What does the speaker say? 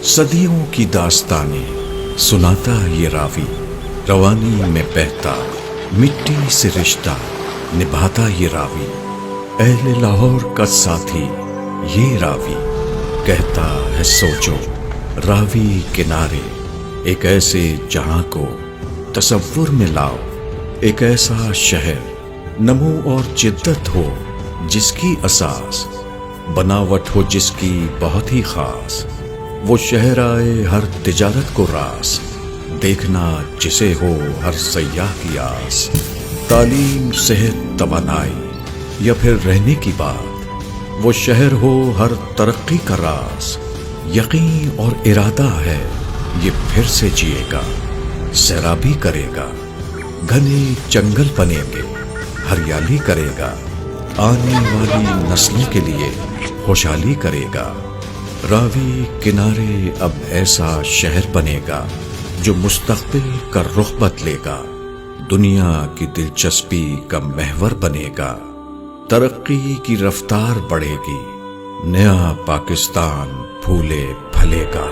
صدیوں کی داستانیں سناتا یہ راوی، روانی میں بہتا مٹی سے رشتہ نبھاتا یہ راوی، اہل لاہور کا ساتھی یہ راوی، کہتا ہے سوچو راوی کنارے، ایک ایسے جہاں کو تصور میں لاؤ، ایک ایسا شہر نمو اور جدت ہو جس کی اساس، بناوٹ ہو جس کی بہت ہی خاص، وہ شہر آئے ہر تجارت کو راس، دیکھنا جسے ہو ہر سیاح کی آس، تعلیم صحت توانائی یا پھر رہنے کی بات، وہ شہر ہو ہر ترقی کا راز، یقین اور ارادہ ہے یہ پھر سے جیے گا، سیرابی کرے گا، گھنے جنگل بنیں گے، ہریالی کرے گا، آنے والی نسلوں کے لیے خوشحالی کرے گا، راوی کنارے اب ایسا شہر بنے گا جو مستقبل کا رخ بدلے گا، دنیا کی دلچسپی کا محور بنے گا، ترقی کی رفتار بڑھے گی، نیا پاکستان پھولے پھلے گا۔